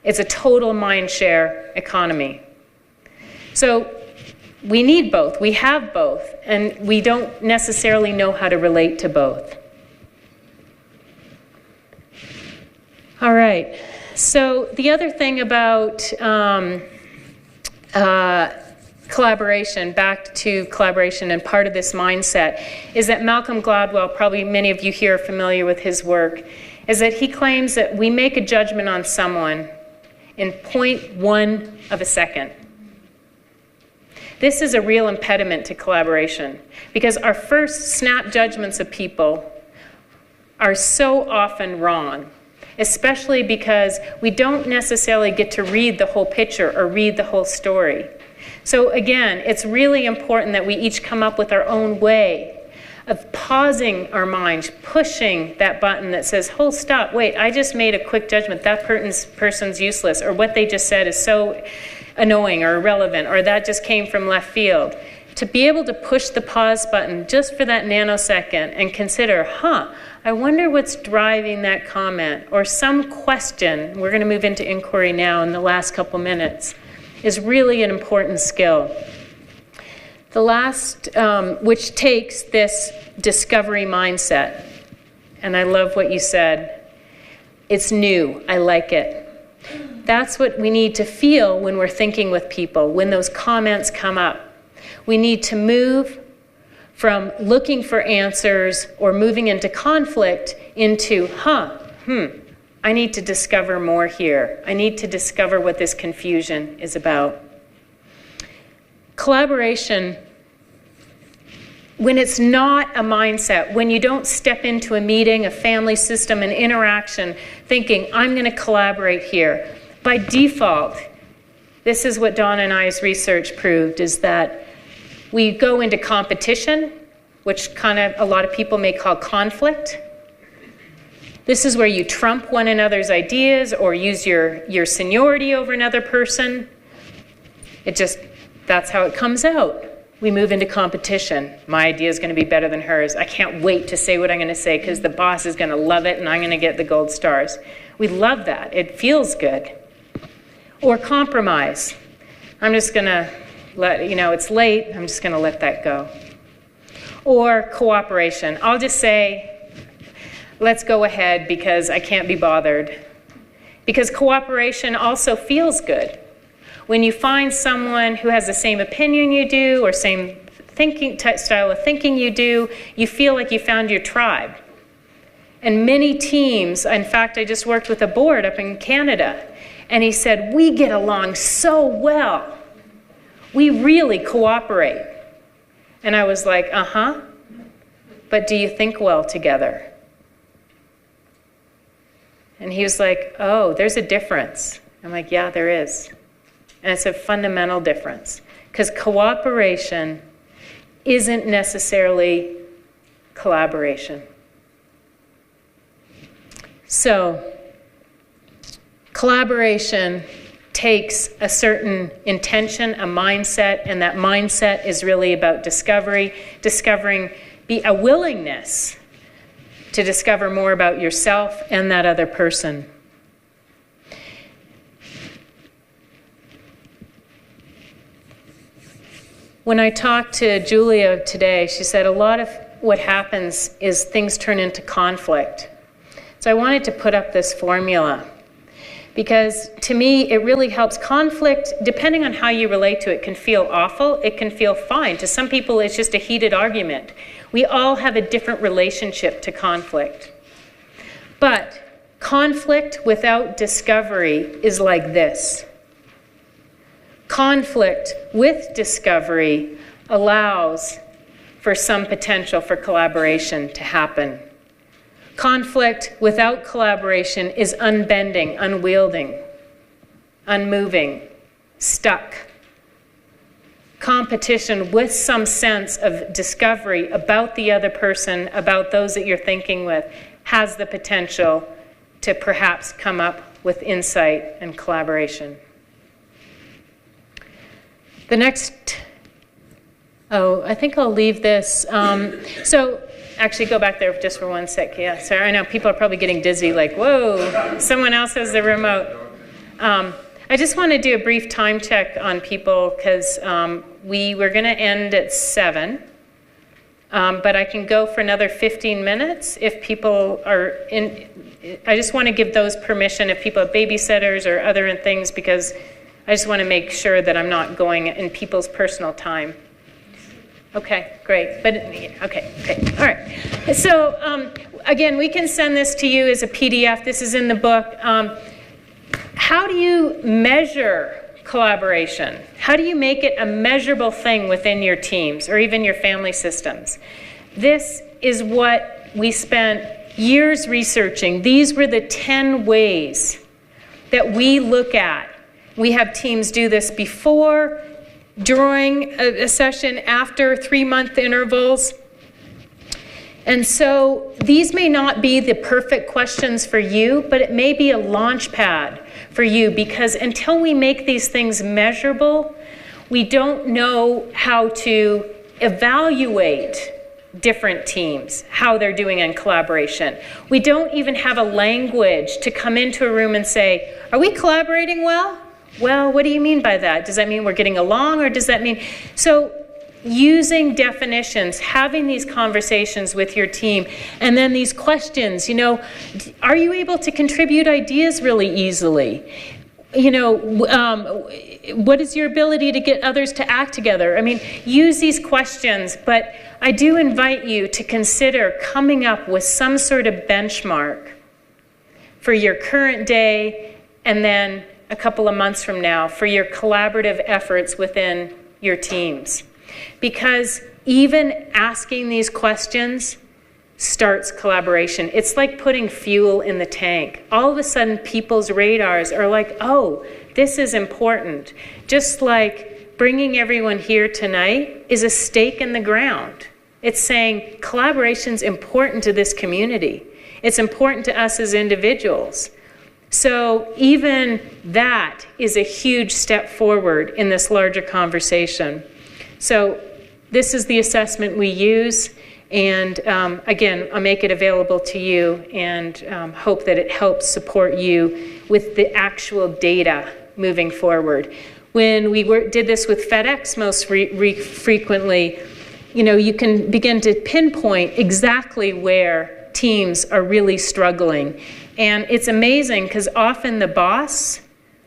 It's a total mind share economy. So we need both. We have both. And we don't necessarily know how to relate to both. All right. So the other thing about collaboration, back to collaboration, and part of this mindset, is that Malcolm Gladwell, probably many of you here are familiar with his work, is that he claims that we make a judgment on someone in 0.1 of a second. This is a real impediment to collaboration, because our first snap judgments of people are so often wrong, especially because we don't necessarily get to read the whole picture or read the whole story. So again, it's really important that we each come up with our own way of pausing our minds, pushing that button that says, hold, stop, wait, I just made a quick judgment. That person's useless, or what they just said is so annoying or irrelevant, or that just came from left field. To be able to push the pause button just for that nanosecond and consider, I wonder what's driving that comment, or some question, we're going to move into inquiry now in the last couple minutes, is really an important skill. The last, which takes this discovery mindset. And I love what you said. It's new. I like it. That's what we need to feel when we're thinking with people, when those comments come up. We need to move from looking for answers or moving into conflict into, I need to discover more here. I need to discover what this confusion is about. Collaboration, when it's not a mindset, when you don't step into a meeting, a family system, an interaction, thinking, I'm going to collaborate here. By default, this is what Donna and I's research proved, is that we go into competition, which kind of a lot of people may call conflict. This is where you trump one another's ideas or use your seniority over another person. That's how it comes out. We move into competition. My idea is going to be better than hers. I can't wait to say what I'm going to say because the boss is going to love it and I'm going to get the gold stars. We love that. It feels good. Or compromise. I'm just going to it's late. I'm just going to let that go. Or cooperation. I'll just say, let's go ahead because I can't be bothered. Because cooperation also feels good. When you find someone who has the same opinion you do or same style of thinking you do, you feel like you found your tribe. And many teams, in fact, I just worked with a board up in Canada, and he said, we get along so well. We really cooperate. And I was like, but do you think well together? And he was like, oh, there's a difference. I'm like, yeah, there is. And it's a fundamental difference. Because cooperation isn't necessarily collaboration. So, collaboration takes a certain intention, a mindset, and that mindset is really about discovery, a willingness to discover more about yourself and that other person. When I talked to Julia today, she said a lot of what happens is things turn into conflict. So I wanted to put up this formula because to me it really helps. Conflict, depending on how you relate to it, can feel awful, it can feel fine. To some people it's just a heated argument. We all have a different relationship to conflict. But conflict without discovery is like this. Conflict with discovery allows for some potential for collaboration to happen. Conflict without collaboration is unbending, unwielding, unmoving, stuck. Competition with some sense of discovery about the other person, about those that you're thinking with, has the potential to perhaps come up with insight and collaboration. The next, I think I'll leave this. So actually go back there just for 1 sec. Yeah, sorry, I know people are probably getting dizzy, like, whoa, someone else has the remote. I just want to do a brief time check on people because we were going to end at 7, but I can go for another 15 minutes if people are in. I just want to give those permission if people have babysitters or other things, because I just want to make sure that I'm not going in people's personal time. Okay, great. But okay, all right. So again, we can send this to you as a PDF. This is in the book. How do you measure collaboration? How do you make it a measurable thing within your teams or even your family systems? This is what we spent years researching. These were the 10 ways that we look at. We have teams do this before, during a session, after 3-month intervals. And so these may not be the perfect questions for you, but it may be a launch pad for you, because until we make these things measurable, we don't know how to evaluate different teams, how they're doing in collaboration. We don't even have a language to come into a room and say, are we collaborating well? Well, what do you mean by that? Does that mean we're getting along, or does that mean... So using definitions, having these conversations with your team, and then these questions, are you able to contribute ideas really easily? What is your ability to get others to act together? I mean, use these questions, but I do invite you to consider coming up with some sort of benchmark for your current day and then a couple of months from now for your collaborative efforts within your teams. Because even asking these questions starts collaboration. It's like putting fuel in the tank. All of a sudden, people's radars are like, oh, this is important. Just like bringing everyone here tonight is a stake in the ground. It's saying collaboration's important to this community. It's important to us as individuals. So even that is a huge step forward in this larger conversation. So this is the assessment we use. And again, I'll make it available to you and hope that it helps support you with the actual data moving forward. When we did this with FedEx most frequently, you can begin to pinpoint exactly where teams are really struggling. And it's amazing because often the boss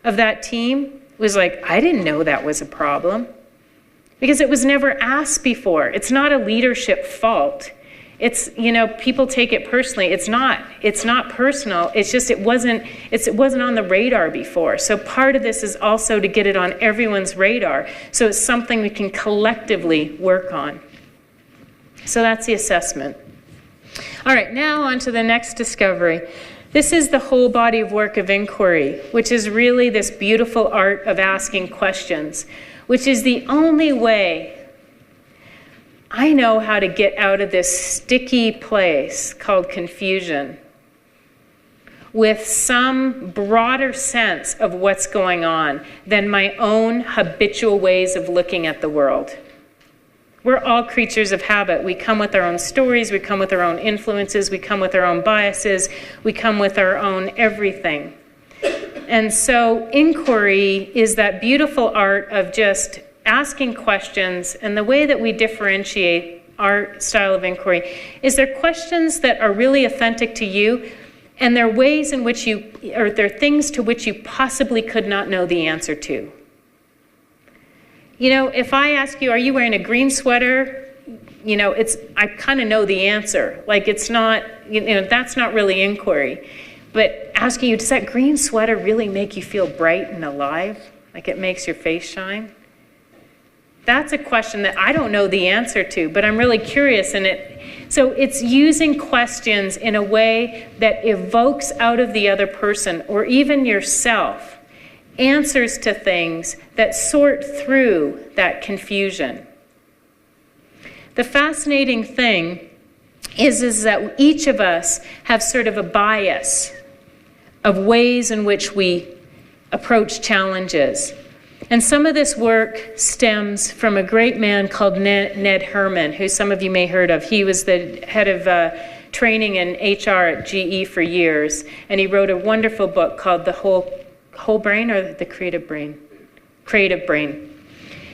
of that team was like, I didn't know that was a problem. Because it was never asked before. It's not a leadership fault. It's, people take it personally. It's not personal. It's just it wasn't on the radar before. So part of this is also to get it on everyone's radar. So it's something we can collectively work on. So that's the assessment. All right, now on to the next discovery. This is the whole body of work of inquiry, which is really this beautiful art of asking questions, which is the only way I know how to get out of this sticky place called confusion with some broader sense of what's going on than my own habitual ways of looking at the world. We're all creatures of habit. We come with our own stories, we come with our own influences, we come with our own biases, we come with our own everything. And so inquiry is that beautiful art of just asking questions, and the way that we differentiate our style of inquiry is they're questions that are really authentic to you, and they're ways in which they're things to which you possibly could not know the answer to. If I ask you, are you wearing a green sweater? I kind of know the answer. Like it's not, that's not really inquiry. But asking you, does that green sweater really make you feel bright and alive? Like it makes your face shine? That's a question that I don't know the answer to, but I'm really curious. So it's using questions in a way that evokes out of the other person, or even yourself, answers to things that sort through that confusion. The fascinating thing is that each of us have sort of a bias of ways in which we approach challenges. And some of this work stems from a great man called Ned Herman, who some of you may have heard of. He was the head of training in HR at GE for years, and he wrote a wonderful book called The Whole Brain, or The Creative Brain? Creative Brain.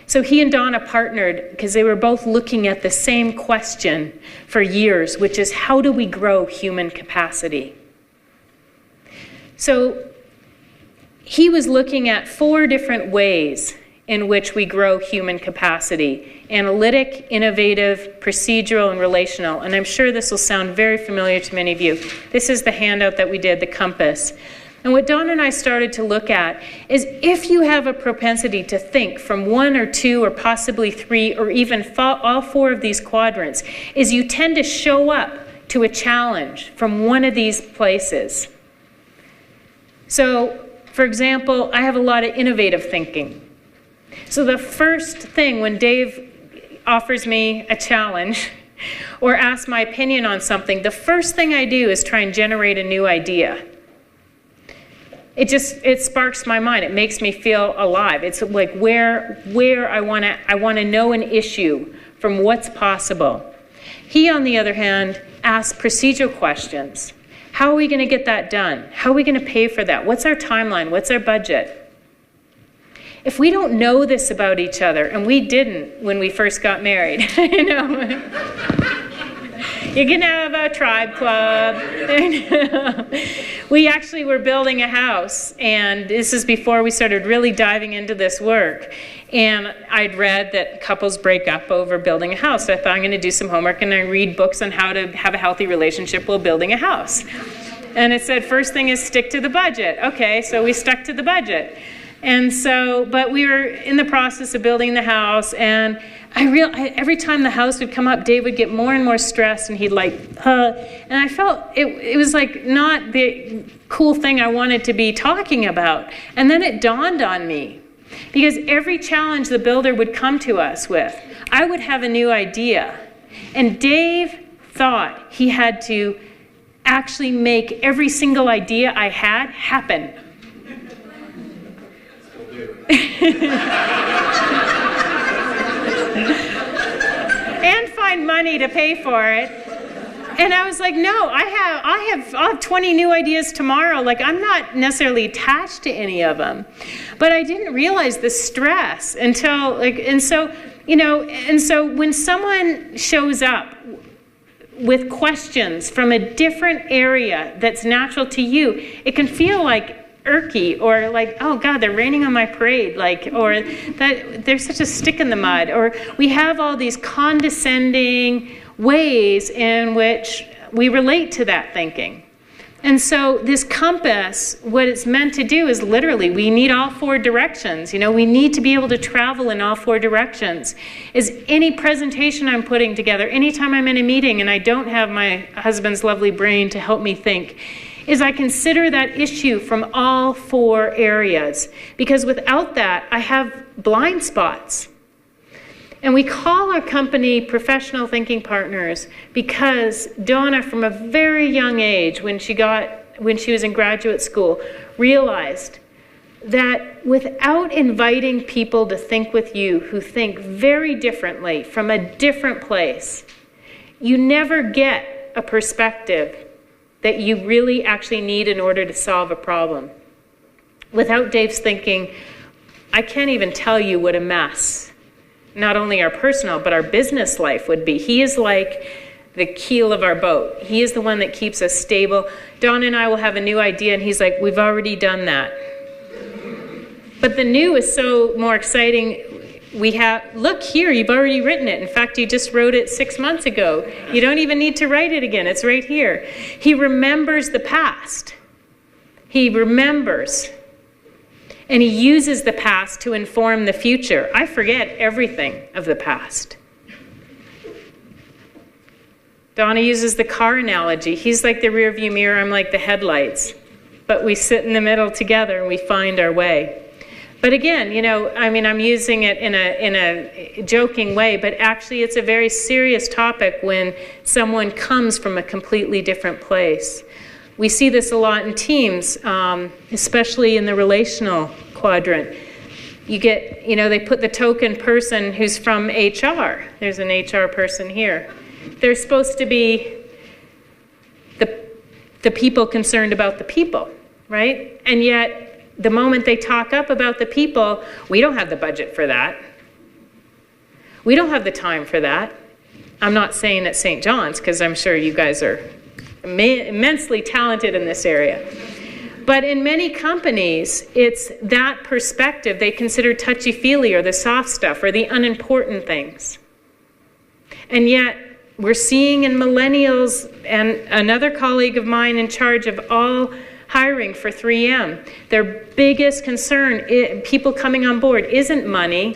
So he and Donna partnered because they were both looking at the same question for years, which is how do we grow human capacity? So he was looking at 4 different ways in which we grow human capacity: analytic, innovative, procedural, and relational. And I'm sure this will sound very familiar to many of you. This is the handout that we did, the compass. And what Donna and I started to look at is if you have a propensity to think from 1 or 2 or possibly 3 or even all 4 of these quadrants, is you tend to show up to a challenge from one of these places. So, for example, I have a lot of innovative thinking. So the first thing when Dave offers me a challenge or asks my opinion on something, the first thing I do is try and generate a new idea. It sparks my mind. It makes me feel alive. It's like where I want to know an issue from what's possible. He, on the other hand, asks procedural questions. How are we going to get that done? How are we going to pay for that? What's our timeline? What's our budget? if we don't know this about each other, and we didn't when we first got married, you know, you can have a tribe club. We actually were building a house, and this is before we started really diving into this work. And I'd read that couples break up over building a house. So I thought, I'm going to do some homework, and I read books on how to have a healthy relationship while building a house. And it said, first thing is stick to the budget. Okay, so we stuck to the budget. And so, but we were in the process of building the house, and every time the house would come up, Dave would get more and more stressed, and he'd like, and I felt it was like not the cool thing I wanted to be talking about. And then it dawned on me, because every challenge the builder would come to us with, I would have a new idea. And Dave thought he had to actually make every single idea I had happen. And find money to pay for it. And I was like, no, I'll have 20 new ideas tomorrow. Like, I'm not necessarily attached to any of them. But I didn't realize the stress until, like, and so when someone shows up with questions from a different area that's natural to you, it can feel like irky, or like, oh God, they're raining on my parade, like, or that they're such a stick in the mud, or we have all these condescending ways in which we relate to that thinking. And so this compass, what it's meant to do is literally, we need all four directions. You know, we need to be able to travel in all four directions. Is any presentation I'm putting together, anytime I'm in a meeting and I don't have my husband's lovely brain to help me think, is I consider that issue from all four areas. Because without that, I have blind spots. And we call our company Professional Thinking Partners because Donna, from a very young age, when she was in graduate school, realized that without inviting people to think with you who think very differently from a different place, you never get a perspective that you really actually need in order to solve a problem. Without Dave's thinking, I can't even tell you what a mess not only our personal but our business life would be. He is like the keel of our boat. He is the one that keeps us stable. Donna and I will have a new idea, and he's like, we've already done that. But the new is so more exciting. Look here, you've already written it. In fact, you just wrote it 6 months ago. You don't even need to write it again. It's right here. He remembers the past. He remembers. And he uses the past to inform the future. I forget everything of the past. Donna uses the car analogy. He's like the rearview mirror, I'm like the headlights. But we sit in the middle together and we find our way. But again, I'm using it in a joking way, but actually it's a very serious topic when someone comes from a completely different place. We see this a lot in teams, especially in the relational quadrant. You get, they put the token person who's from HR. There's an HR person here. They're supposed to be the people concerned about the people, right? And yet, the moment they talk up about the people, we don't have the budget for that. We don't have the time for that. I'm not saying at St. John's, because I'm sure you guys are immensely talented in this area. But in many companies, it's that perspective. They consider touchy-feely or the soft stuff or the unimportant things. And yet, we're seeing in millennials, and another colleague of mine in charge of all hiring for 3M, their biggest concern, people coming on board, isn't money,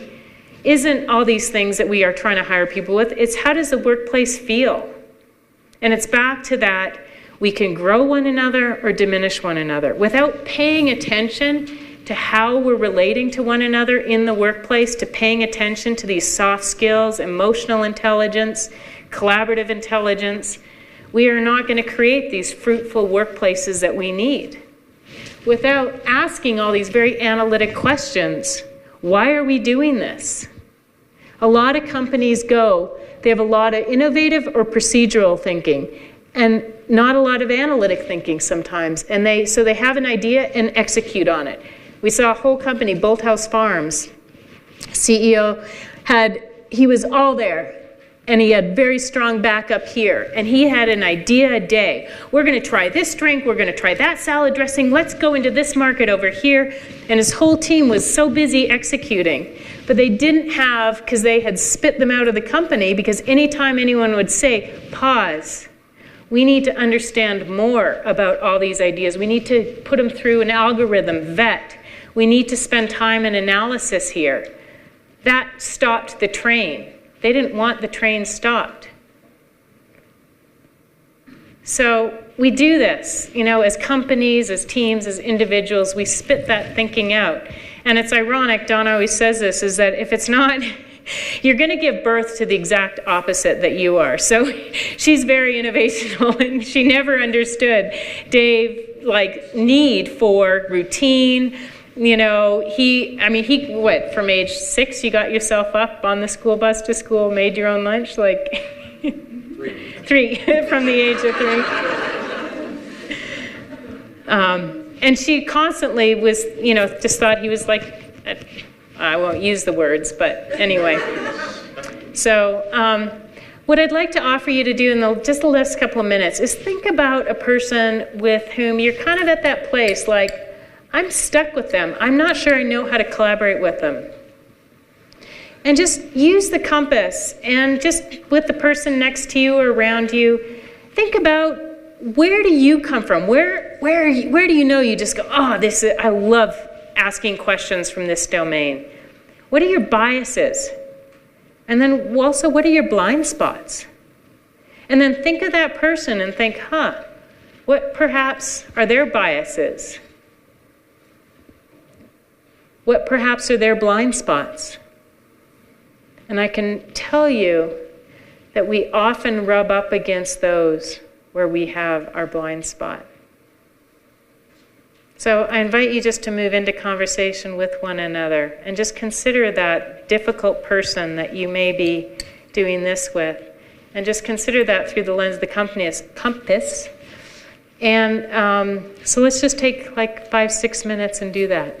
isn't all these things that we are trying to hire people with. It's how does the workplace feel? And it's back to that. We can grow one another or diminish one another. Without paying attention to how we're relating to one another in the workplace, to paying attention to these soft skills, emotional intelligence, collaborative intelligence, we are not going to create these fruitful workplaces that we need. Without asking all these very analytic questions, why are we doing this? A lot of companies they have a lot of innovative or procedural thinking and not a lot of analytic thinking sometimes. And so they have an idea and execute on it. We saw a whole company, Bolthouse Farms, CEO he was all there. And he had very strong backup here. And he had an idea a day. We're going to try this drink. We're going to try that salad dressing. Let's go into this market over here. And his whole team was so busy executing. But they didn't have, because they had spit them out of the company, because anytime anyone would say, pause, we need to understand more about all these ideas. We need to put them through an algorithm, vet. We need to spend time in analysis here. That stopped the train. They didn't want the train stopped. So we do this, as companies, as teams, as individuals, we spit that thinking out. And it's ironic, Donna always says this, is that if it's not, you're going to give birth to the exact opposite that you are. So she's very innovational, and she never understood Dave's need for routine. From age 6, you got yourself up on the school bus to school, made your own lunch, 3, from the age of 3. And she constantly was, just thought he was I won't use the words, but anyway. So what I'd like to offer you to do in just the last couple of minutes is think about a person with whom you're kind of at that place, I'm stuck with them. I'm not sure I know how to collaborate with them. And just use the compass, and just with the person next to you or around you, think about, where do you come from? Where do you know you just go, I love asking questions from this domain. What are your biases? And then also, what are your blind spots? And then think of that person and think, what perhaps are their biases? What perhaps are their blind spots? And I can tell you that we often rub up against those where we have our blind spot. So I invite you just to move into conversation with one another and just consider that difficult person that you may be doing this with. And just consider that through the lens of the compass. And so let's just take 5-6 minutes and do that.